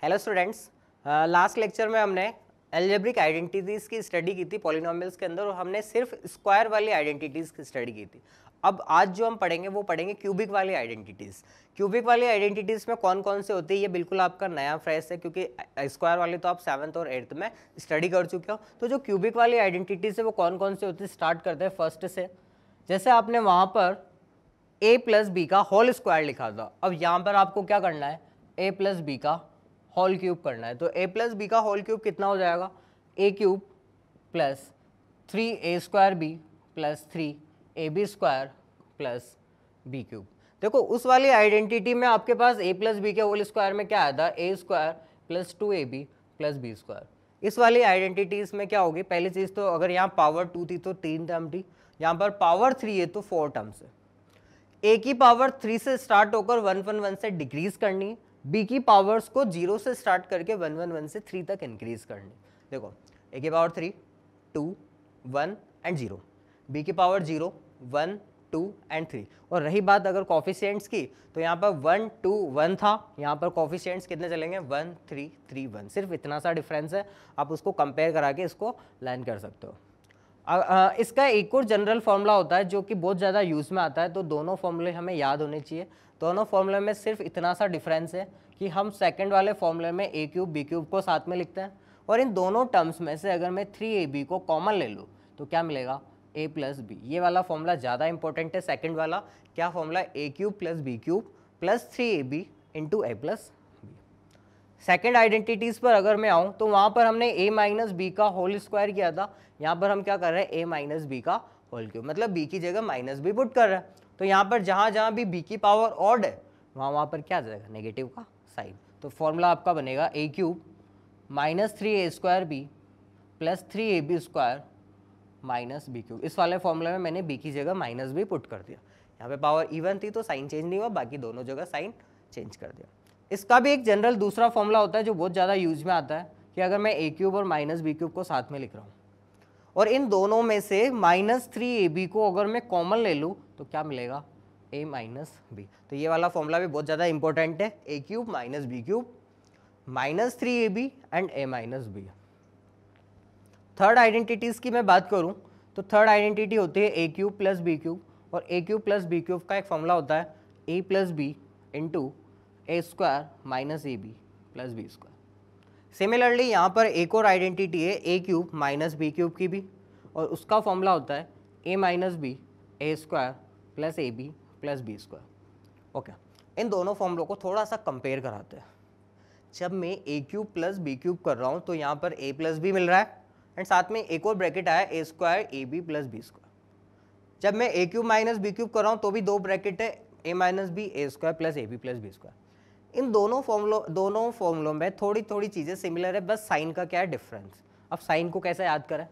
Hello students, last lecture में हमने algebraic identities की स्टडी की थी पॉलिनोमियल्स के अंदर और हमने सिर्फ स्क्वायर वाली आइडेंटिटीज़ की स्टडी की थी। अब आज जो हम पढ़ेंगे वो पढ़ेंगे क्यूबिक वाली आइडेंटिटीज़। क्यूबिक वाली आइडेंटिटीज़ में कौन कौन से होती है ये बिल्कुल आपका नया फ्रेश है, क्योंकि स्क्वायर वाली तो आप 7th और 8th में स्टडी कर चुके हो। तो जो क्यूबिक वाली आइडेंटिटीज़ है वो कौन कौन से होती है, स्टार्ट करते हैं फर्स्ट से। जैसे आपने वहाँ पर a प्लस बी का होल स्क्वायर लिखा था, अब यहाँ पर आपको क्या करना है, a प्लस बी का होल क्यूब करना है। तो a प्लस बी का होल क्यूब कितना हो जाएगा, a cube plus 3a square B plus 3ab square plus B cube. देखो उस वाली आइडेंटिटी में आपके पास a प्लस बी के होल स्क्वायर में क्या आया था, a स्क्वायर प्लस 2ab प्लस बी स्क्वायर। इस वाली आइडेंटिटीज में क्या होगी, पहली चीज़ तो अगर यहाँ पावर 2 थी तो 3 टर्म थी, यहाँ पर पावर 3 है तो 4 टर्म्स है। a की पावर 3 से स्टार्ट होकर 111 से डिक्रीज करनी है, b की पावर्स को 0 से स्टार्ट करके 111 से 3 तक इंक्रीज करनी। देखो a की पावर 3, 2, 1 एंड 0, b की पावर 0, 1, 2 एंड 3। और रही बात अगर कॉफिशिएंट्स की, तो यहाँ पर 1, 2, 1 था, यहाँ पर कॉफिशिएंट्स कितने चलेंगे, 1, 3, 3, 1। सिर्फ इतना सा डिफरेंस है, आप उसको कंपेयर करा के इसको लाइन कर सकते हो। इसका एक और जनरल फॉर्मूला होता है जो कि बहुत ज़्यादा यूज़ में आता है, तो दोनों फॉर्मूले हमें याद होने चाहिए। दोनों फॉर्मूले में सिर्फ इतना सा डिफरेंस है कि हम सेकंड वाले फॉर्मूले में a क्यूब बी क्यूब को साथ में लिखते हैं, और इन दोनों टर्म्स में से अगर मैं 3ab को कॉमन ले लूँ तो क्या मिलेगा, a प्लस बी। ये वाला फॉर्मूला ज़्यादा इंपॉर्टेंट है। सेकेंड वाला क्या formula, a cube plus B cube plus 3ab into a plus B. Second identities पर अगर मैं आऊँ तो वहाँ पर हमने a माइनस बी का होल स्क्वायर किया था, यहाँ पर हम क्या कर रहे हैं, a माइनस बी का होल क्यूब, मतलब b की जगह माइनस बी पुट कर रहे हैं। तो यहाँ पर जहाँ जहाँ भी b की पावर ऑड है वहाँ पर क्या आ जाएगा, नेगेटिव का साइन। तो फॉर्मूला आपका बनेगा a cube minus 3a square B plus 3ab square minus B cube. इस वाले फॉर्मूला में मैंने b की जगह माइनस बी पुट कर दिया। यहाँ पे पावर इवन थी तो साइन चेंज नहीं हुआ, बाकी दोनों जगह साइन चेंज कर दिया। इसका भी एक जनरल दूसरा फॉर्मूला होता है जो बहुत ज़्यादा यूज में आता है, कि अगर मैं a क्यूब और माइनस बी क्यूब को साथ में लिख रहा हूँ और इन दोनों में से माइनस 3ab को अगर मैं कॉमन ले लूँ तो क्या मिलेगा, a माइनस बी। तो ये वाला फॉर्मूला भी बहुत ज़्यादा इंपॉर्टेंट है, a cube minus B cube minus 3ab and a minus B. Third identities की मैं बात करूँ तो थर्ड आइडेंटिटी होती है a cube plus B cube, और a cube plus B cube का एक फॉर्मूला होता है a plus B into A square minus A B plus B square. Similarly यहाँ पर एक और आइडेंटिटी है a cube minus B cube की भी, और उसका फॉर्मूला होता है a minus B A square plus A B plus B square. Okay, इन दोनों फॉर्मूलों को थोड़ा सा कंपेयर कराते हैं। जब मैं a cube plus B cube कर रहा हूँ तो यहाँ पर a प्लस बी मिल रहा है, एंड साथ में एक और ब्रैकेट आया a square A B plus B square. जब मैं a cube minus B cube कर रहा हूँ तो भी दो ब्रैकेट है, a minus B A square plus A B plus B square. इन दोनों फॉर्मूलों में थोड़ी थोड़ी चीज़ें सिमिलर है, बस साइन का क्या है डिफरेंस। अब साइन को कैसे याद करें,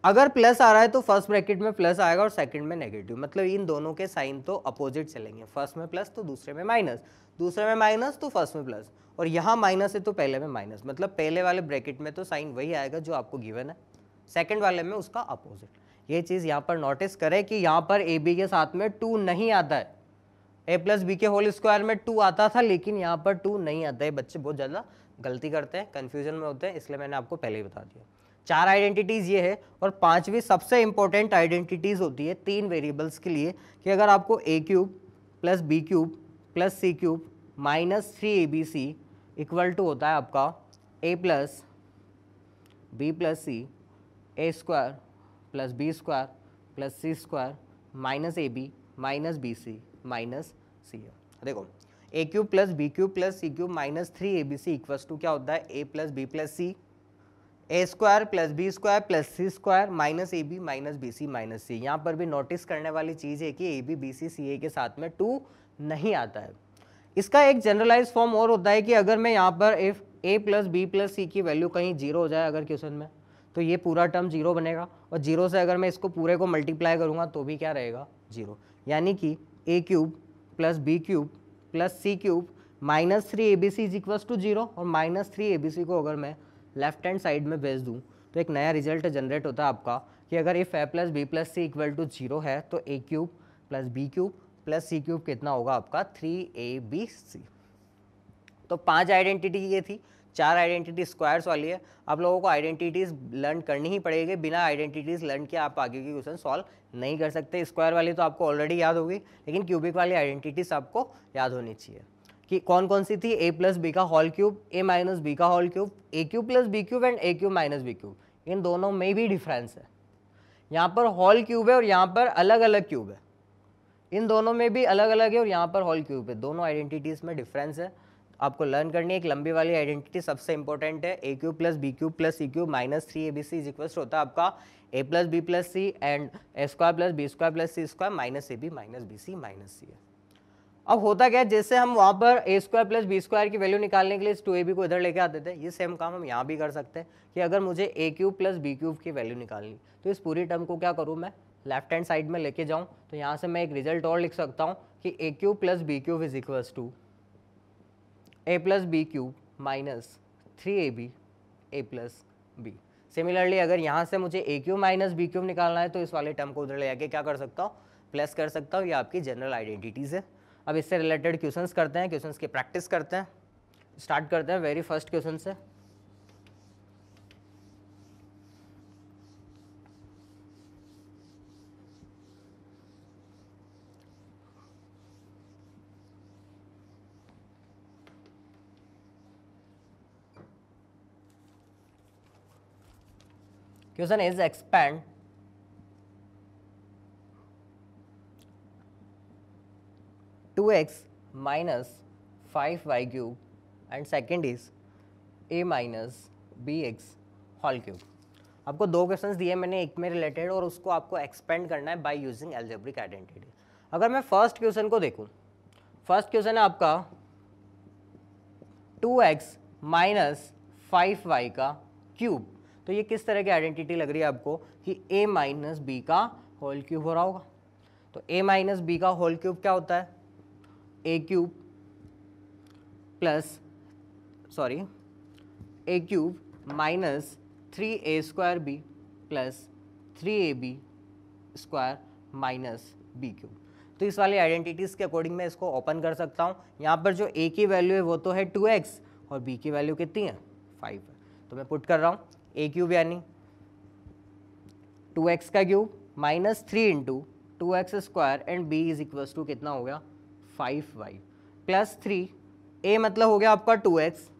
अगर प्लस आ रहा है तो फर्स्ट ब्रैकेट में प्लस आएगा और सेकंड में नेगेटिव, मतलब इन दोनों के साइन तो अपोजिट चलेंगे। फर्स्ट में प्लस तो दूसरे में माइनस, दूसरे में माइनस तो फर्स्ट में प्लस, और यहाँ माइनस है तो पहले में माइनस, मतलब पहले वाले ब्रैकेट में तो साइन वही आएगा जो आपको गिवन है, सेकेंड वाले में उसका अपोजिट। ये चीज़ यहाँ पर नोटिस करें कि यहाँ पर ए बी के साथ में 2 नहीं आता है, a प्लस बी के होल स्क्वायर में 2 आता था लेकिन यहाँ पर 2 नहीं आता है। बच्चे बहुत ज़्यादा गलती करते हैं, कन्फ्यूजन में होते हैं, इसलिए मैंने आपको पहले ही बता दिया। 4 आइडेंटिटीज़ ये है, और पांचवी सबसे इंपॉर्टेंट आइडेंटिटीज़ होती है 3 वेरिएबल्स के लिए, कि अगर आपको a cube plus B cube plus C cube minus 3abc equal to होता है आपका a plus B plus C A square plus B square plus C square minus A B minus B C minus C है। देखो a cube plus B cube plus C cube minus 3abc equals to क्या होता है, a plus B plus C A square plus B square plus C square minus A B minus B C minus C. यहाँ पर भी notice करने वाली चीज़ है कि ए बी बी सी सी ए के साथ में 2 नहीं आता है। इसका एक जनरलाइज फॉर्म और होता है कि अगर मैं यहाँ पर if a plus B plus C की वैल्यू कहीं 0 हो जाए अगर क्वेश्चन में, तो ये पूरा टर्म 0 बनेगा, और 0 से अगर मैं इसको पूरे को मल्टीप्लाई करूँगा तो भी क्या रहेगा, 0। यानी कि a cube plus B cube plus C cube minus 3abc is equals to 0, और माइनस 3abc को अगर मैं लेफ्ट हैंड साइड में भेज दूँ तो एक नया रिजल्ट जनरेट होता है आपका, कि अगर if a plus B plus C equal to 0 है तो a cube plus B cube plus C cube कितना होगा आपका, 3abc। तो 5 आइडेंटिटी ये थी, 4 आइडेंटिटी स्क्वायर्स वाली है। आप लोगों को आइडेंटिटीज लर्न करनी ही पड़ेगी, बिना आइडेंटिटीज लर्न किए आप आगे की क्वेश्चन सॉल्व नहीं कर सकते। स्क्वायर वाली तो आपको ऑलरेडी याद होगी, लेकिन क्यूबिक वाली आइडेंटिटीज आपको याद होनी चाहिए कि कौन कौन सी थी। ए प्लस बी का whole cube, A minus B का whole cube, A cube plus B cube and A cube minus B cube. इन दोनों में भी डिफरेंस है, यहाँ पर होल क्यूब है और यहाँ पर अलग अलग क्यूब है। इन दोनों में भी अलग अलग है और यहाँ पर होल क्यूब है, दोनों आइडेंटिटीज में डिफरेंस है। आपको लर्न करनी है। एक लंबी वाली आइडेंटिटी सबसे इंपॉर्टेंट है, A cube plus B cube plus C cube minus 3abc is equal होता है आपका A plus B plus C and A square plus B square plus C square minus A B minus B C minus C है। अब होता क्या है, जैसे हम वहाँ पर A square plus B square की वैल्यू निकालने के लिए 2ab को इधर लेके आते थे, ये सेम काम हम यहाँ भी कर सकते हैं कि अगर मुझे A cube plus B cube की वैल्यू निकालनी तो इस पूरी टर्म को क्या करूँ, मैं लेफ्ट हैंड साइड में लेके जाऊँ। तो यहाँ से मैं एक रिजल्ट और लिख सकता हूँ कि A cube plus B cube is equals to A plus B cube minus 3ab A plus B. Similarly अगर यहाँ से मुझे A cube minus B cube निकालना है तो इस वाले टर्म को उधर ले आके क्या कर सकता हूँ, प्लस कर सकता हूँ। ये आपकी जनरल आइडेंटिटीज़ है। अब इससे रिलेटेड क्वेश्चंस करते हैं, क्वेश्चंस की प्रैक्टिस करते हैं। स्टार्ट करते हैं वेरी फर्स्ट क्वेश्चन से। Question is expand to X minus 5y cube and second is a minus B X whole cube. आपको दो क्वेश्चंस दिए मैंने, एक में रिलेटेड और उसको आपको एक्सपेंड करना है बाय यूजिंग एल्जेब्रिक आइडेंटिटी। अगर मैं फर्स्ट क्वेश्चन को देखूं, फर्स्ट क्वेश्चन है आपका 2x माइनस 5y का क्यूब। तो ये किस तरह की आइडेंटिटी लग रही है आपको कि a माइनस बी का होल क्यूब हो रहा होगा। तो a माइनस बी का होल क्यूब क्या होता है, A cube A cube minus 3a square B plus 3ab square minus B cube. तो इस वाली आइडेंटिटीज़ के अकॉर्डिंग मैं इसको ओपन कर सकता हूँ। यहाँ पर जो a की वैल्यू है वो तो है 2x और b की वैल्यू कितनी है 5 है। तो मैं पुट कर रहा हूँ ए क्यूब यानी 2x का cube minus 3 into 2x square and b is equals to कितना हो गया 5y प्लस 3। a मतलब हो गया आपका 2x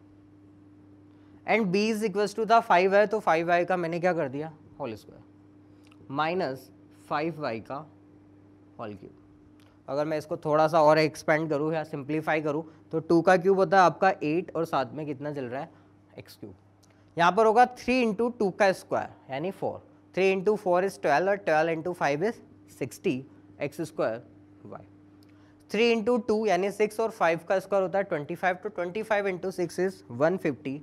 and b is equals to था 5 है, तो 5y का मैंने क्या कर दिया होल स्क्वायर माइनस 5y का होल क्यूब। अगर मैं इसको थोड़ा सा और एक्सपेंड करूँ या सिंप्लीफाई करूँ तो 2 का क्यूब होता है आपका 8 और साथ में कितना चल रहा है x क्यूब। यहाँ पर होगा 3 इंटू 2 का स्क्वायर यानी 4, 3 इंटू 4 इज 12 और 12 into 5 is 60 X square Y. 3 into 2 यानी 6 और 5 का स्क्वायर होता है 25, तो 25 इंटू 6 इज 150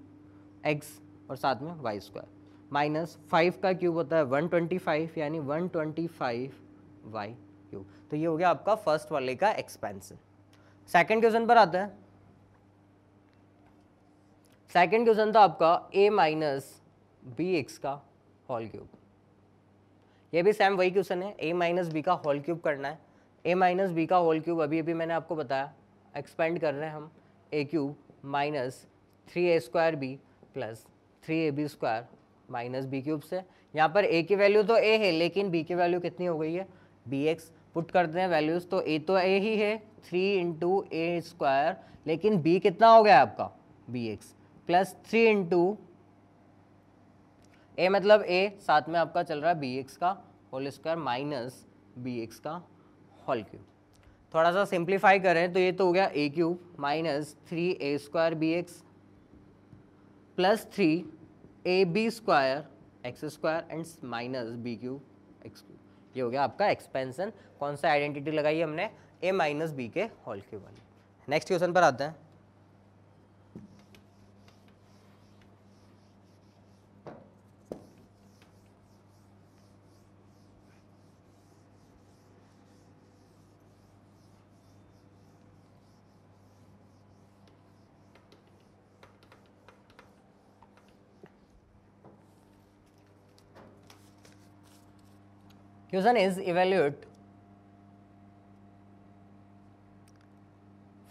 एक्स और साथ में वाई स्क्वायर माइनस 5 का क्यूब होता है 125 यानी 125 वाई क्यूब। तो ये हो गया आपका फर्स्ट वाले का एक्सपेंशन। सेकंड क्वेश्चन पर आता है। सेकंड क्वेश्चन था आपका a माइनस बी एक्स का होल क्यूब। ये भी सेम वही क्वेश्चन है, a माइनस बी का होल क्यूब करना है। a माइनस बी का होल क्यूब अभी अभी मैंने आपको बताया, एक्सपेंड कर रहे हैं हम a cube minus 3a square B plus 3ab square minus B cube से। यहाँ पर a की वैल्यू तो a है लेकिन b की वैल्यू कितनी हो गई है bx। पुट करते हैं वैल्यूज, तो a तो a ही है 3 इंटू ए स्क्वायर, लेकिन b कितना हो गया आपका bx प्लस 3 इंटू ए मतलब a, साथ में आपका चल रहा है bx का होल स्क्वायर माइनस bx का होल क्यूब। थोड़ा सा सिंप्लीफाई करें तो ये तो हो गया a cube minus 3a square bx plus 3ab square X square and minus B cube X cube. ये हो गया आपका एक्सपेंशन। कौन सा आइडेंटिटी लगाई हमने, a माइनस बी के होल क्यूब वाली। नेक्स्ट क्वेश्चन पर आते हैं। Question is evaluate.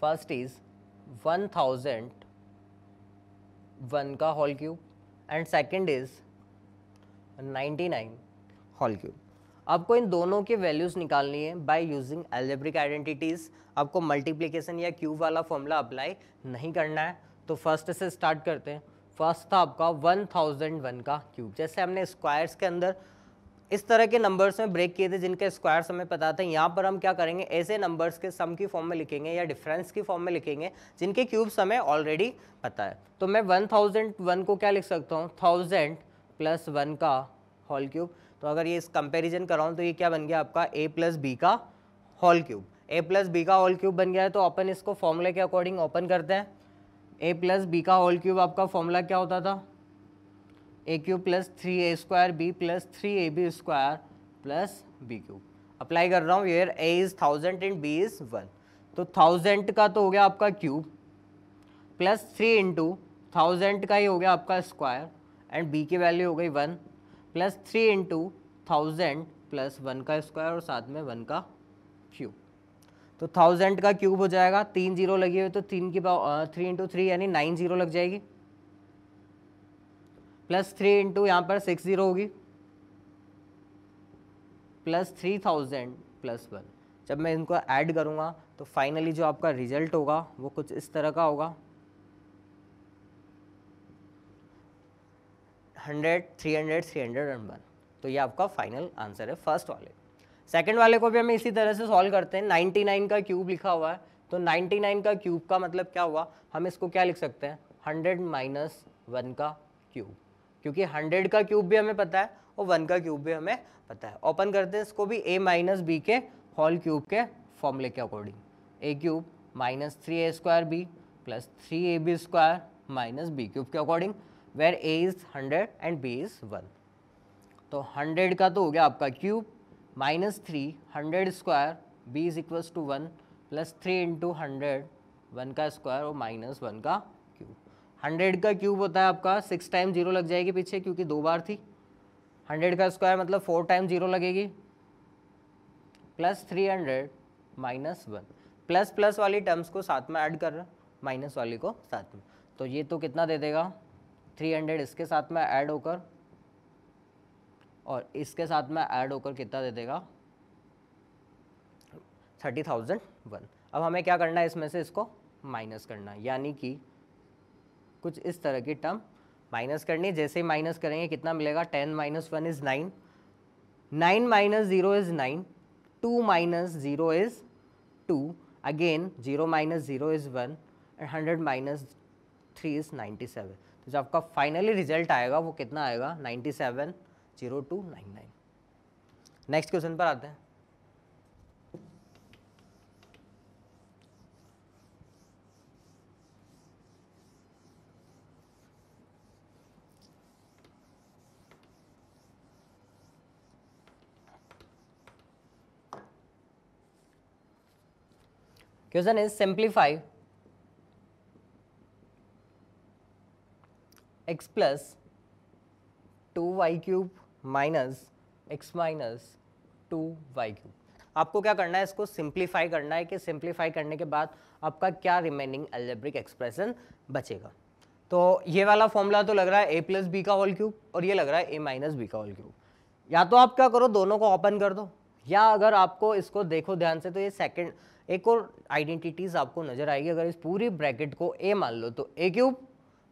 First is 1000 1 का whole cube and second is 99 whole cube. आपको इन दोनों की वैल्यूज निकालनी है बाय यूजिंग अलजेब्रिक आइडेंटिटीज। आपको मल्टीप्लिकेशन या क्यूब वाला फॉर्मूला अप्लाई नहीं करना है। तो फर्स्ट से स्टार्ट करते हैं। फर्स्ट था आपका 1001 का क्यूब। जैसे हमने स्क्वायर्स के अंदर इस तरह के नंबर्स में ब्रेक किए थे जिनके स्क्वायर्स हमें पता था, यहाँ पर हम क्या करेंगे, ऐसे नंबर्स के सम की फॉर्म में लिखेंगे या डिफरेंस की फॉर्म में लिखेंगे जिनके क्यूब्स हमें ऑलरेडी पता है। तो मैं 1001 को क्या लिख सकता हूँ, 1000 + 1 का होल क्यूब। तो अगर ये इस कंपेरिजन कराऊँ तो ये क्या बन गया आपका a + b का होल क्यूब। a + b का होल क्यूब बन गया है। तो अपन इसको फॉर्मूले के अकॉर्डिंग ओपन करते हैं। a + b का होल क्यूब आपका फॉर्मूला क्या होता था, a³ + 3a² b + 3ab² + b³। Apply कर रहा हूँ, where a is 1000 and b is 1। तो 1000 का तो हो गया आपका क्यूब प्लस 3 × 1000 का ही हो गया आपका स्क्वायर एंड b की वैल्यू हो गई 1 प्लस 3 × 1000 + 1 का स्क्वायर और साथ में 1 का क्यूब। तो 1000 का क्यूब हो जाएगा, 3 जीरो लगी हुई तो 3 × 3 यानी 9 जीरो लग जाएगी, प्लस 3 × यहाँ पर 6 जीरो होगी, प्लस 3000 + 1। जब मैं इनको ऐड करूँगा तो फाइनली जो आपका रिजल्ट होगा वो कुछ इस तरह का होगा, 100 300 301। तो ये आपका फाइनल आंसर है फर्स्ट वाले। सेकंड वाले को भी हमें इसी तरह से सॉल्व करते हैं। 99 का क्यूब लिखा हुआ है, तो 99 का क्यूब का मतलब क्या हुआ, हम इसको क्या लिख सकते हैं, 100 - 1 का क्यूब, क्योंकि 100 का क्यूब भी हमें पता है और 1 का क्यूब भी हमें पता है। ओपन करते हैं इसको भी a - b के होल क्यूब के फॉर्मूले के according, a³ - 3a² b + 3ab² - b³ के according, where a is 100 and b is 1। तो 100 का तो हो गया आपका cube -3 100² b is equals to 1 plus 3 × 100 1 का स्क्वायर और -1 का क्यूब। 100 का क्यूब होता है आपका 6 टाइम जीरो लग जाएगी पीछे क्योंकि 2 बार थी। 100 का स्क्वायर मतलब 4 टाइम जीरो लगेगी, प्लस 300 -1, प्लस प्लस वाली टर्म्स को साथ में ऐड कर रहा, माइनस वाली को साथ में। तो ये तो कितना दे देगा, 300 इसके साथ में ऐड होकर और इसके साथ में ऐड होकर कितना दे देगा, 30,001। अब हमें क्या करना है, इसमें से इसको माइनस करना है, यानी कि कुछ इस तरह की टर्म माइनस करनी है। जैसे ही माइनस करेंगे कितना मिलेगा, 10 - 1 is 9, 9 - 0 is 9, 2 - 0 is 2, again 0 - 0 is 1 and 100 - 3 is 97। तो जो आपका फाइनली रिजल्ट आएगा वो कितना आएगा, 970299। नेक्स्ट क्वेश्चन पर आते हैं। Question is simplify x plus 2y³ minus x minus 2y³। आपको क्या करना है, इसको सिंप्लीफाई करना है कि सिंप्लीफाई करने के बाद आपका क्या रिमेनिंग अलजेब्रिक एक्सप्रेशन बचेगा। तो ये वाला फॉर्मूला तो लग रहा है a + b का होल क्यूब और ये लग रहा है a - b का होल क्यूब। या तो आप क्या करो, दोनों को ओपन कर दो, या अगर आपको इसको देखो ध्यान से तो ये सेकंड एक और आइडेंटिटीज आपको नजर आएगी। अगर इस पूरी ब्रैकेट को a मान लो तो a³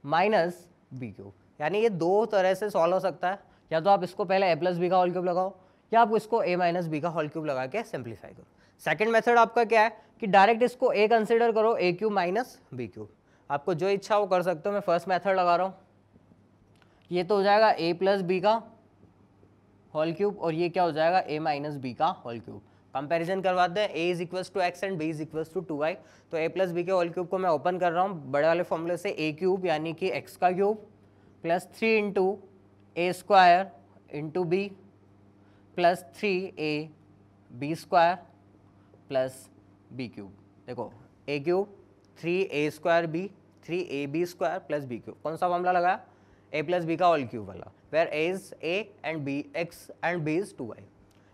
माइनस b³, यानी ये दो तरह से सॉल्व हो सकता है। या तो आप इसको पहले a + b का होल क्यूब लगाओ, या आप इसको a - b का होल क्यूब लगा के सिंप्लीफाई करो। सेकंड मेथड आपका क्या है कि डायरेक्ट इसको a कंसिडर करो, a³ माइनस b³। आपको जो इच्छा वो कर सकते हो। मैं फर्स्ट मेथड लगा रहा हूँ, ये तो हो जाएगा a + b का होल क्यूब और ये क्या हो जाएगा, a - b का होल क्यूब। कंपैरिजन करवाते हैं, a is equals to x and b is equals to 2y। तो a + b के होल क्यूब को मैं ओपन कर रहा हूँ बड़े वाले फॉर्मूले से, a³ यानी कि x का cube plus 3 × a² × b plus 3ab² plus b³। देखो a³ 3a² b 3ab² plus b³ कौन सा फॉर्मूला लगाया, a + b का होल क्यूब वाला, where a is a and b, x and b is 2y।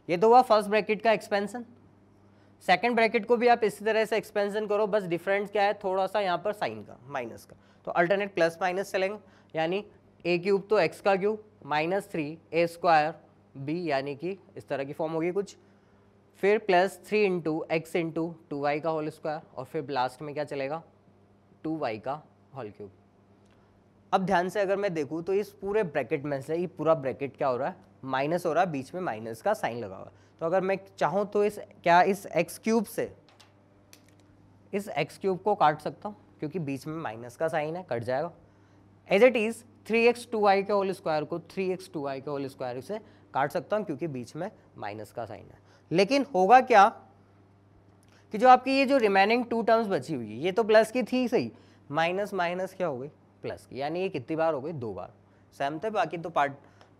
ये तो हुआ फर्स्ट ब्रैकेट का एक्सपेंशन। सेकंड ब्रैकेट को भी आप इसी तरह से एक्सपेंशन करो, बस डिफरेंस क्या है, थोड़ा सा यहाँ पर साइन का, माइनस का, तो अल्टरनेट प्लस माइनस चलेंगे, यानी ए क्यूब तो एक्स का क्यूब माइनस 3a² बी, यानी कि इस तरह की फॉर्म होगी कुछ, फिर plus 3 into x into 2y का होल स्क्वायर, और फिर लास्ट में क्या चलेगा 2y का होल क्यूब। अब ध्यान से अगर मैं देखूँ तो इस पूरे ब्रैकेट में से ये पूरा ब्रैकेट क्या हो रहा है, माइनस हो रहा है, बीच में माइनस का साइन लगा हुआ। तो अगर मैं चाहूँ तो इस एक्स क्यूब से इस एक्स क्यूब को काट सकता हूँ, क्योंकि बीच में माइनस का साइन है, कट जाएगा। As it is 3x 2y के होल स्क्वायर को 3x 2y के होल स्क्वायर से काट सकता हूँ, क्योंकि बीच में माइनस का साइन है। लेकिन होगा क्या कि जो आपकी ये जो रिमेनिंग 2 टर्म्स बची हुई है, ये तो प्लस की थी सही, माइनस माइनस क्या हो गई प्लस की, यानी ये कितनी बार हो गई 2 बार। सहमत है? बाकी तो पार्ट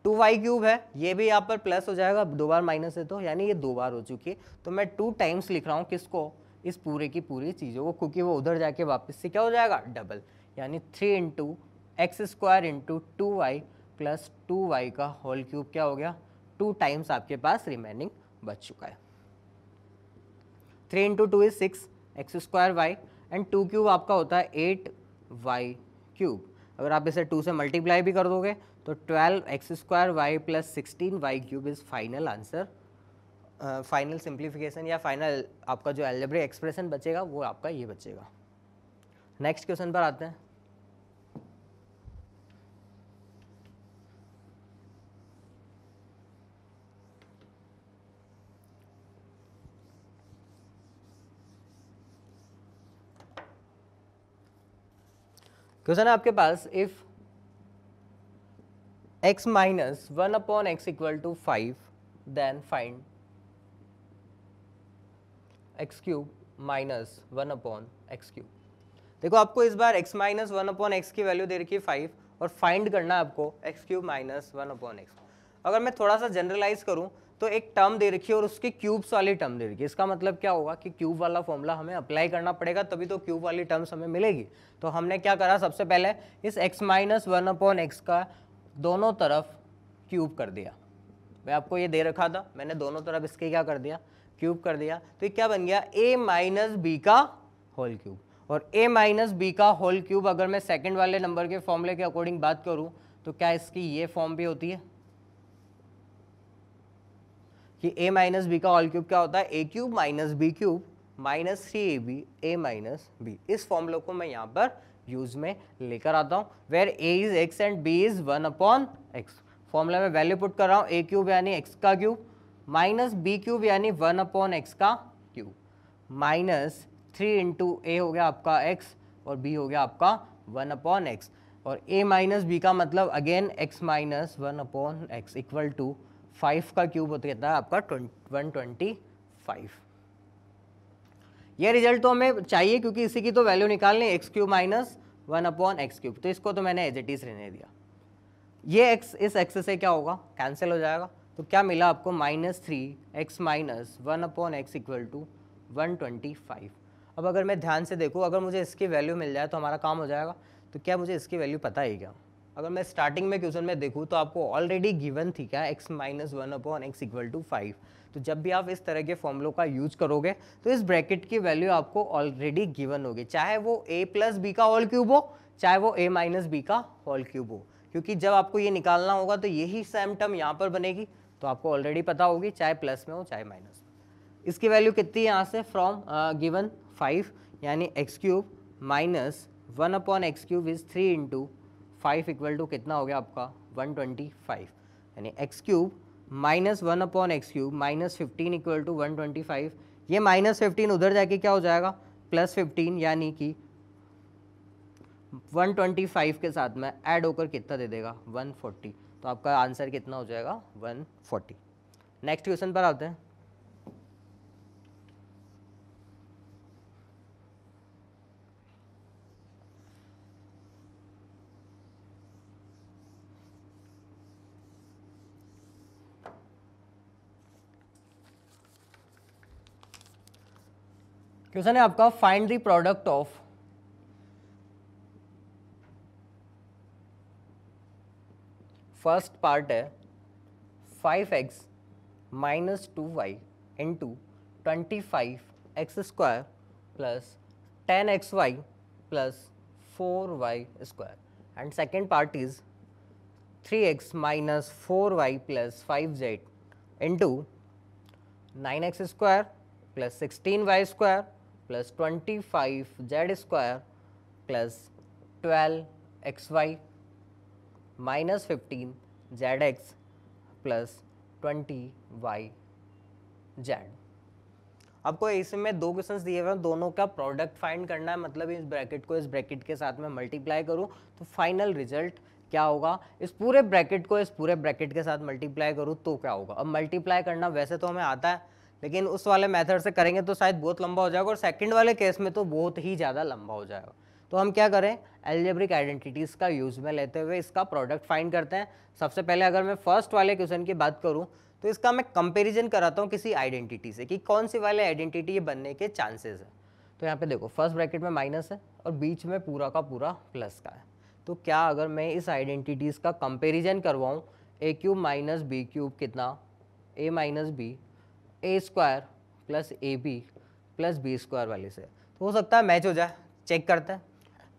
2y क्यूब है, ये भी यहाँ पर प्लस हो जाएगा, 2 बार माइनस है तो, यानी ये 2 बार हो चुकी है। तो मैं 2 टाइम्स लिख रहा हूँ किसको, इस पूरे की पूरी चीज़ों को, क्योंकि वो उधर जाके वापस से क्या हो जाएगा डबल, यानी 3 into x square into 2y plus 2y का होल क्यूब क्या हो गया, 2 टाइम्स आपके पास रिमेनिंग बच चुका है। 3 into 2 is 6 x square y, and 2 cube आपका होता है 8y क्यूब। अगर आप इसे 2 से मल्टीप्लाई भी कर दोगे तो 12 x square y plus 16y cube is final answer. Final simplification या फाइनल आपका जो अलजेब्रिक एक्सप्रेशन बचेगा वो आपका ये बचेगा। नेक्स्ट क्वेश्चन पर आते हैं। क्वेश्चन है आपके पास, if x minus 1 upon x equal to 5 then find x cube minus 1 upon x cube. देखो आपको इस बार x माइनस 1 अपॉन एक्स की वैल्यू दे रखी है 5, और फाइंड करना है आपको x cube minus 1 upon x. अगर मैं थोड़ा सा जनरलाइज करूं तो एक टर्म दे रखी है और उसकी क्यूब्स वाली टर्म दे रखी है, इसका मतलब क्या होगा कि क्यूब वाला फॉर्मूला हमें अप्लाई करना पड़ेगा, तभी तो क्यूब वाली टर्म्स हमें मिलेगी। तो हमने क्या करा, सबसे पहले इस x माइनस 1 अपॉन एक्स का दोनों तरफ क्यूब कर दिया। मैं आपको ये दे रखा था, मैंने दोनों तरफ इसके क्या कर दिया, क्यूब कर दिया। तो ये क्या बन गया, a माइनस बी का होल क्यूब। और a माइनस बी का होल क्यूब अगर मैं सेकंड वाले नंबर के फॉर्मूले के अकॉर्डिंग बात करूं तो क्या इसकी ये फॉर्म भी होती है कि a माइनस बी का होल क्यूब क्या होता है, a cube minus B cube minus 3ab a minus b. इस फॉर्मूले को मैं यहाँ पर यूज में लेकर आता हूँ, where a is x and b is 1 upon x. Formula में वैल्यू पुट कर रहा हूँ, a क्यूब यानी x का क्यूब माइनस बी क्यूब यानी 1 अपॉन एक्स का क्यूब माइनस 3 इंटू ए हो गया आपका x और b हो गया आपका 1 अपॉन एक्स, और a माइनस बी का मतलब again x minus 1 upon x equal to 5 का क्यूब होता है आपका 125। ये रिजल्ट तो हमें चाहिए क्योंकि इसी की तो वैल्यू निकालनी, x cube minus 1 upon x cube. तो इसको तो मैंने एज इट इज रहने दिया। ये x इस x से क्या होगा, कैंसिल हो जाएगा। तो क्या मिला आपको, minus 3x minus 1 upon x equal to 125। अब अगर मैं ध्यान से देखूँ, अगर मुझे इसकी वैल्यू मिल जाए तो हमारा काम हो जाएगा। तो क्या मुझे इसकी वैल्यू पता है क्या? अगर मैं स्टार्टिंग में क्वेश्चन में देखूँ तो आपको ऑलरेडी गिवन थी क्या, x minus 1 upon x equal to 5। तो जब भी आप इस तरह के फॉर्मूलों का यूज करोगे तो इस ब्रैकेट की वैल्यू आपको ऑलरेडी गिवन होगी, चाहे वो a प्लस बी का होल क्यूब हो, चाहे वो a माइनस बी का होल क्यूब हो, क्योंकि जब आपको ये निकालना होगा तो यही सेम टर्म यहाँ पर बनेगी, तो आपको ऑलरेडी पता होगी, चाहे प्लस में हो चाहे माइनस में। इसकी वैल्यू कितनी है यहाँ से, फ्रॉम गिवन 5, यानी x cube minus 1 upon x cube is 3 into 5 equal to कितना हो गया आपका 125, यानी x cube minus 1 upon x cube minus 15 equal to 125। ये माइनस 15 उधर जाके क्या हो जाएगा, प्लस 15, यानी कि 125 के साथ में ऐड होकर कितना दे देगा 140। तो आपका आंसर कितना हो जाएगा 140। नेक्स्ट क्वेश्चन पर आते हैं। क्वेश्चन है आपका, find the product of first part है 5x minus 2y into 25x² plus 10xy plus 4y square, and second part is 3x minus 4y plus 5z into 9x square plus 16y square plus 25z square plus 12xy minus 15zx plus 20yz। आपको इसमें दो questions दिए हुए हैं, दोनों का product find करना है, मतलब इस ब्रैकेट को इस ब्रैकेट के साथ में मल्टीप्लाई करूं तो फाइनल रिजल्ट क्या होगा, इस पूरे ब्रैकेट को इस पूरे ब्रैकेट के साथ मल्टीप्लाई करूं तो क्या होगा। अब मल्टीप्लाई करना वैसे तो हमें आता है, लेकिन उस वाले मेथड से करेंगे तो शायद बहुत लंबा हो जाएगा, और सेकंड वाले केस में तो बहुत ही ज़्यादा लंबा हो जाएगा। तो हम क्या करें, अलजेब्रिक आइडेंटिटीज़ का यूज में लेते हुए इसका प्रोडक्ट फाइंड करते हैं। सबसे पहले अगर मैं फर्स्ट वाले क्वेश्चन की बात करूं तो इसका मैं कंपैरिजन कराता हूं किसी आइडेंटिटी से कि कौन सी वाले आइडेंटिटी ये बनने के चांसेस है। तो यहाँ पे देखो फर्स्ट ब्रैकेट में माइनस है और बीच में पूरा का पूरा प्लस का है। तो क्या अगर मैं इस आइडेंटिटीज़ का कंपैरिजन करवाऊँ, A cube minus B cube कितना, A minus B, A square plus A B plus B square वाले से, तो हो सकता है मैच हो जाए। चेक करते हैं।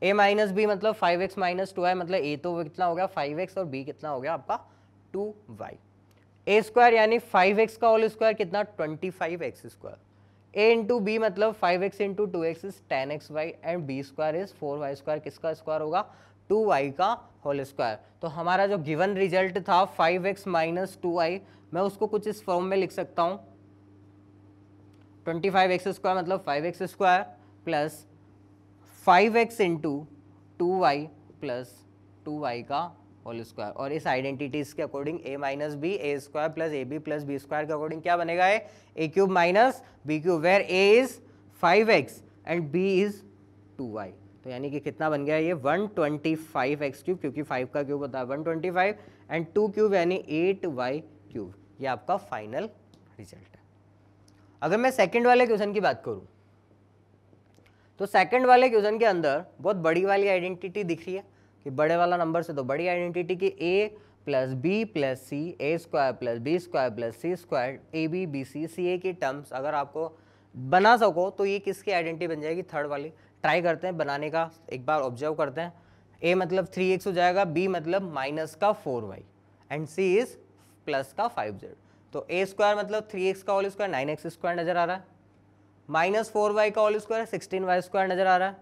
ए माइनस बी मतलब 5x माइनस 2y, मतलब ए तो कितना हो गया 5x और बी कितना हो गया आपका 2y। ए स्क्वायर यानी 5x का होल स्क्वायर कितना 25x स्क्वायर। ए इंटू बी मतलब 5x into 2x is 10xy and b square is 4y square, किसका स्क्वायर होगा 2y का होल स्क्वायर। तो हमारा जो गिवन रिजल्ट था 5x माइनस 2y, मैं उसको कुछ इस फॉर्म में लिख सकता हूँ, 25x स्क्वायर मतलब 5x square plus 5x into 2y plus 2y का होल स्क्वायर। और इस आइडेंटिटीज के according a minus B, A square plus A B plus B square के अकॉर्डिंग क्या बनेगा, A cube minus B cube, where a is 5x and b is 2y। तो यानी कि कितना बन गया ये 125x क्यूब, क्योंकि 5 का क्यूब होता है 125 एंड 2 क्यूब यानी 8y क्यूब। ये आपका फाइनल रिजल्ट है। अगर मैं सेकंड वाले क्वेश्चन की बात करूं तो सेकंड वाले क्वेश्चन के अंदर बहुत बड़ी वाली आइडेंटिटी दिख रही है कि बड़े वाला नंबर से तो बड़ी आइडेंटिटी की a plus B plus C, A square plus B square plus C square, A B B C C A की टर्म्स अगर आपको बना सको तो ये किसकी आइडेंटिटी बन जाएगी, थर्ड वाली। ट्राई करते हैं बनाने का, एक बार ऑब्जर्व करते हैं। a मतलब 3x हो जाएगा, b मतलब माइनस का 4y and c is plus का 5z। तो a स्क्वायर मतलब 3x का होल स्क्वायर 9x स्क्वायर नजर आ रहा है, माइनस 4y का होल स्क्वायर 16y स्क्वायर नजर आ रहा है,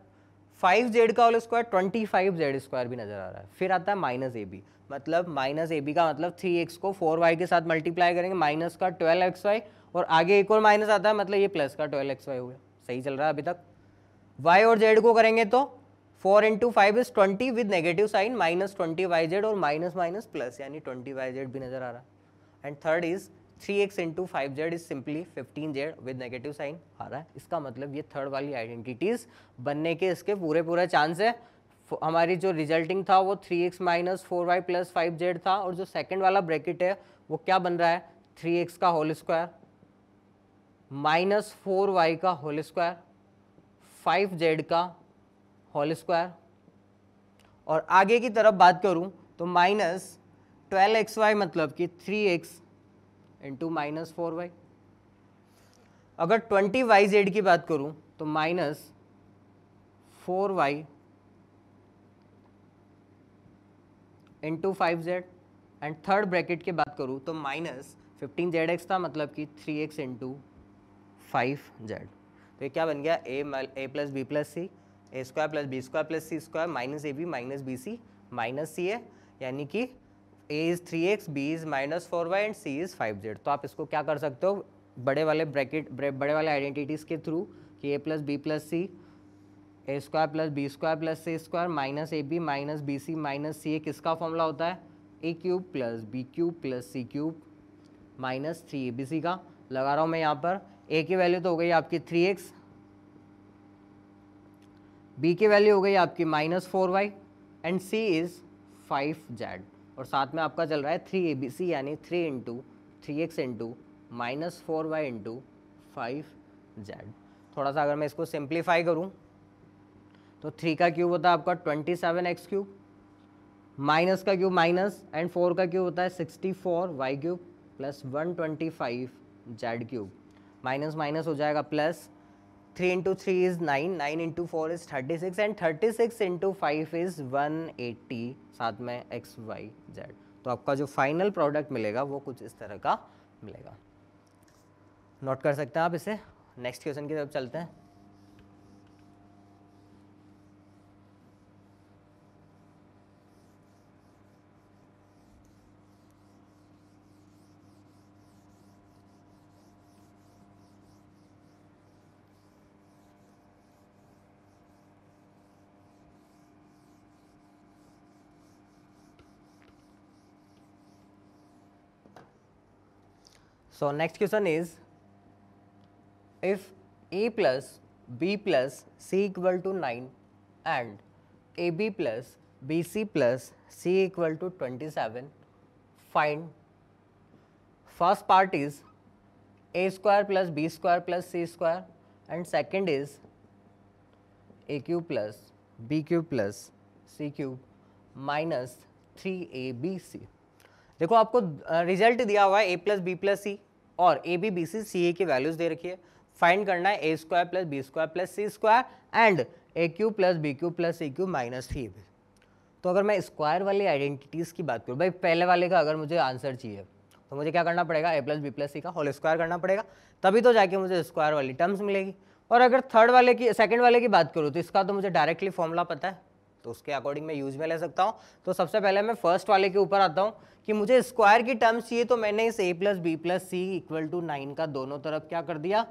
5z का होल स्क्वायर 25z स्क्वायर भी नजर आ रहा है। फिर आता है माइनस ए बी, मतलब माइनस ए बी का मतलब 3x को 4y के साथ मल्टीप्लाई करेंगे, माइनस का 12xy, और आगे एक और माइनस आता है मतलब ये प्लस का 12xy हो गया। सही चल रहा है अभी तक। y और z को करेंगे तो 4 into 5 is 20 with negative sign, minus 20yz और माइनस माइनस प्लस यानी 20yz भी नजर आ रहा है। And third is 3x into 5z is simply 15z with negative sign आ रहा है। इसका मतलब ये थर्ड वाली आइडेंटिटीज बनने के इसके पूरे चांस है। हमारी जो रिजल्टिंग था वो 3x minus 4y plus 5z था, और जो सेकंड वाला ब्रैकेट है वो क्या बन रहा है 3x का होल स्क्वायर माइनस 4y का होल स्क्वायर 5z का होल स्क्वायर, और आगे की तरफ बात करूं तो माइनस 12xy मतलब कि 3x इंटू माइनस 4y। अगर 20yz की बात करूं तो minus 4y into 5z, and third bracket की बात करूं तो माइनस 15zx था मतलब कि 3x इंटू 5z। तो ये क्या बन गया a plus B plus C, A square plus B square plus C square minus A B minus B C minus C है, यानी कि a is 3x, b is minus 4y and c is 5z। तो आप इसको क्या कर सकते हो बड़े वाले ब्रैकेट बड़े वाले आइडेंटिटीज के थ्रू कि a plus B plus C, A square plus B square plus C square minus A B minus B C minus C A किसका फॉर्मूला होता है A cube plus B cube plus C cube minus 3abc का। लगा रहा हूँ मैं यहाँ पर, a की वैल्यू तो हो गई आपकी 3x, b की वैल्यू हो गई आपकी minus 4y and c is 5z, और साथ में आपका चल रहा है 3abc यानी 3 into 3x into minus 4y into 5z। थोड़ा सा अगर मैं इसको सिंप्लीफाई करूँ तो 3 का क्यूब होता है आपका 27x क्यूब, माइनस का क्यूब माइनस एंड 4 का क्यूब होता है 64y cube plus 125z cube minus minus हो जाएगा plus, 3 into 3 is 9, 9 into 4 is 36 and 36 into 5 is 180, साथ में एक्स वाई जेड। तो आपका जो फाइनल प्रोडक्ट मिलेगा वो कुछ इस तरह का मिलेगा। नोट कर सकते हैं आप इसे। नेक्स्ट क्वेश्चन की तरफ चलते हैं। So next question is, if a plus b plus c equal to 9 and ab plus bc plus c equal to 27, find first part is a square plus b square plus c square and second is a cube plus b cube plus c cube minus 3abc। देखो आपको result दिया हुआ है a plus B plus सी और ए B B C C A की values दे रखी है। Find करना है A square plus B square plus C square and A cube plus B cube plus C cube minus 3ab। तो अगर मैं स्क्वायर वाली आइडेंटिटीज़ की बात करूँ, भाई पहले वाले का अगर मुझे आंसर चाहिए तो मुझे क्या करना पड़ेगा, ए प्लस बी प्लस सी का होल स्क्वायर करना पड़ेगा, तभी तो जाके मुझे स्क्वायर वाली टर्म्स मिलेगी। और अगर थर्ड वाले की सेकंड वाले की बात करूँ तो इसका तो मुझे डायरेक्टली फॉर्मूला पता है, तो उसके अकॉर्डिंग मैं यूज में ले सकता हूँ। तो सबसे पहले मैं फर्स्ट वाले के ऊपर आता हूँ कि मुझे स्क्वायर की टर्म्स चाहिए, तो मैंने इस a plus B plus C equal to 9 का दोनों तरफ क्या कर दिया,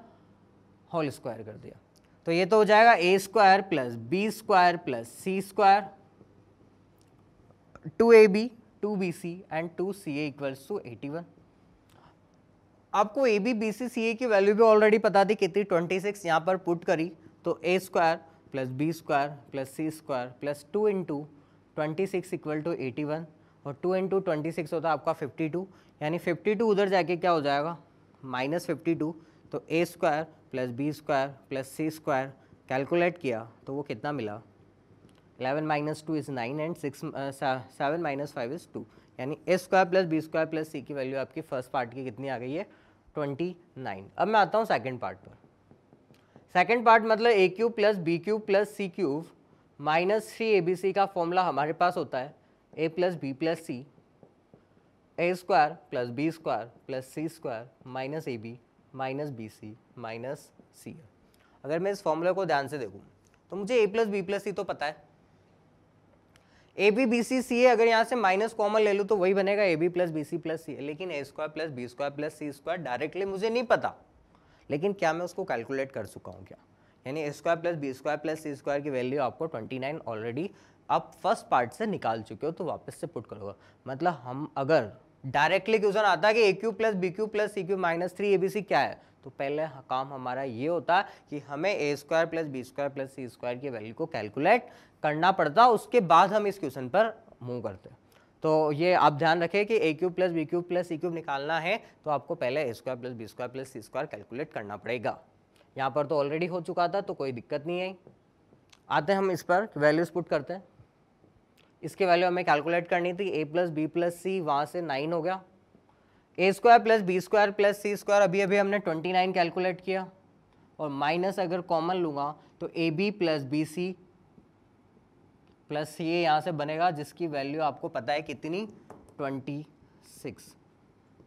होल स्क्वायर कर दिया। तो ये तो हो जाएगा A square plus B square plus C square 2ab 2bc and 2ca equals to 81। आपको ए B B C C A की वैल्यू भी ऑलरेडी पता थी कितनी, 26 यहाँ पर पुट करी तो A square plus B square plus C square plus 2 into 26 equal to 81 और 2 इंटू 26 होता है आपका 52, यानी 52 उधर जाके क्या हो जाएगा माइनस 52। तो A square plus B square plus C square calculate किया तो वो कितना मिला, 11 minus 2 is 9 and 7 minus 5 is 2, यानी A square plus B square plus C की वैल्यू आपकी फर्स्ट पार्ट की कितनी आ गई है 29। अब मैं आता हूँ सेकंड पार्ट पर। सेकंड पार्ट मतलब A cube plus B cube plus C cube minus 3abc का फॉर्मूला हमारे पास होता है A plus B plus C A square plus B square plus C square minus A B minus B C minus C. अगर मैं इस फॉर्मूले को ध्यान से देखूँ तो मुझे ए प्लस बी प्लस सी तो पता है, ए बी बी सी सी ए अगर यहाँ से माइनस कॉमन ले लूँ तो वही बनेगा A B plus B C plus C, लेकिन A square plus B square plus C square directly मुझे नहीं पता, लेकिन क्या मैं उसको कैलकुलेट कर चुका हूँ क्या, यानी A square plus B square plus C square की वैल्यू आपको 29 ऑलरेडी आप फर्स्ट पार्ट से निकाल चुके हो, तो वापस से पुट करोगे। मतलब हम अगर डायरेक्टली क्वेश्चन आता है कि A cube plus B cube plus C cube minus 3abc क्या है, तो पहले काम हमारा ये होता कि हमें A square plus B square plus C square की वैल्यू को कैलकुलेट करना पड़ता, उसके बाद हम इस क्वेश्चन पर मूव करते हैं। तो ये आप ध्यान रखें कि A cube plus B cube plus C cube निकालना है तो आपको पहले A square plus B square plus C square calculate करना पड़ेगा। यहाँ पर तो ऑलरेडी हो चुका था तो कोई दिक्कत नहीं है। आते हैं हम इस पर वैल्यूज पुट करते हैं। इसकी वैल्यू हमें कैलकुलेट करनी थी, A plus B plus C वहाँ से 9 हो गया, A square plus B square plus C square अभी अभी हमने 29 कैलकुलेट किया, और माइनस अगर कॉमन लूँगा तो A B plus B C plus C A यहाँ से बनेगा, जिसकी वैल्यू आपको पता है कितनी 26।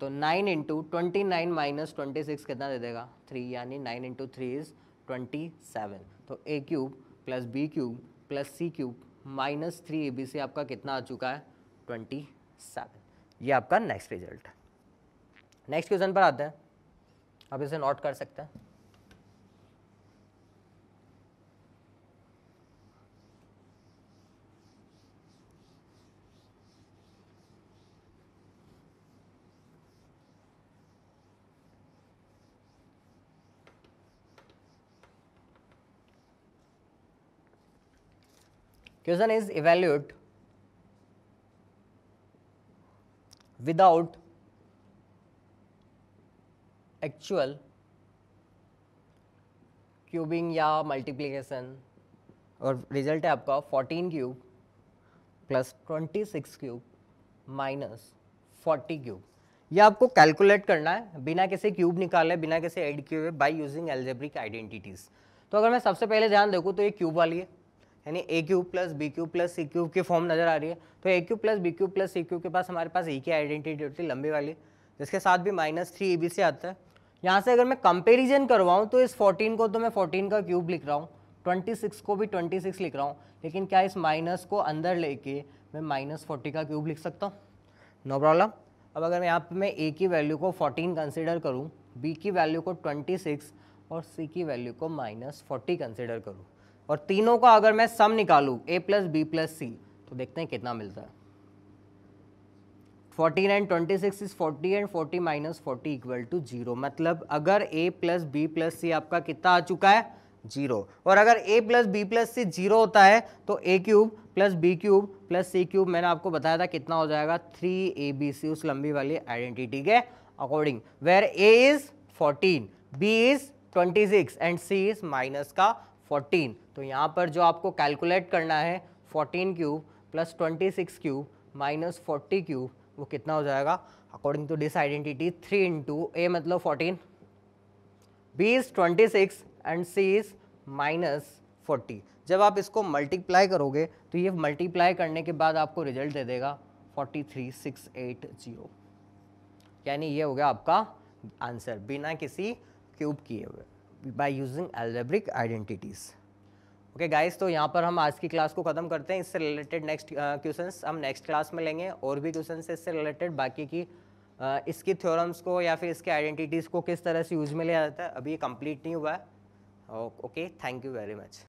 तो 9 इंटू 29 माइनस 26 कितना दे देगा 3, यानी 9 इंटू 3 इज़ 27। तो A cube plus B cube plus C cube minus 3abc आपका कितना आ चुका है 27। ये आपका नेक्स्ट रिजल्ट है। नेक्स्ट क्वेश्चन पर आते हैं, आप इसे नोट कर सकते हैं। Question is evaluate without actual cubing या मल्टीप्लिकेशन, और रिजल्ट है आपका 14 cube plus 26 cube minus 40 cube. ये आपको कैलकुलेट करना है बिना किसी क्यूब निकाले, बिना किसी ऐड किए हुए, बाय यूजिंग एल्जेब्रिक आइडेंटिटीज। तो अगर मैं सबसे पहले ध्यान देखूँ तो ये क्यूब वाली है, यानी A cube plus B cube plus C cube की फॉर्म नजर आ रही है। तो A cube plus B cube plus C cube के पास हमारे पास ए की आइडेंटिटी होती है लंबी वाली, जिसके साथ भी -3 AB से आता है। यहाँ से अगर मैं कंपेरिजन करवाऊँ तो इस 14 को तो मैं 14 का क्यूब लिख रहा हूँ, 26 को भी 26 लिख रहा हूँ, लेकिन क्या इस माइनस को अंदर लेके मैं -40 का क्यूब लिख सकता हूँ? No problem. अब अगर यहाँ पे मैं ए की वैल्यू को 14 कंसिडर करूँ, बी की वैल्यू को 26 और सी की वैल्यू को -40 कंसिडर करूँ, और तीनों का अगर मैं सम निकालूँ a plus B plus c, तो देखते हैं कितना मिलता है। 14 and 26 is 40 and 40 minus 40 equal to 0। मतलब अगर a plus B plus c आपका कितना आ चुका है? 0। और अगर a plus B plus c 0 होता है तो a cube plus B cube plus C cube मैंने आपको बताया था कितना हो जाएगा? 3abc, उस लंबी वाली आइडेंटिटी के according, where a is 14, b is 26 and c is minus का 14। तो यहाँ पर जो आपको कैलकुलेट करना है 14 cube plus 26 cube minus 40 cube, वो कितना हो जाएगा according to this identity? 3 into A मतलब 14, B is 26 and C is -40। जब आप इसको मल्टीप्लाई करोगे तो ये मल्टीप्लाई करने के बाद आपको रिजल्ट दे देगा 43680, यानी ये हो गया आपका आंसर बिना किसी क्यूब किए हुए, bye using algebraic identities. Okay guys, तो यहाँ पर हम आज की क्लास को ख़त्म करते हैं। इससे रिलेटेड नेक्स्ट क्वेश्चंस हम नेक्स्ट क्लास में लेंगे, और भी क्वेश्चंस इससे रिलेटेड बाकी की इसकी थ्योरम्स को या फिर इसके आइडेंटिटीज़ को किस तरह से यूज में लिया जाता है, अभी ये कंप्लीट नहीं हुआ है। Okay, thank you very much.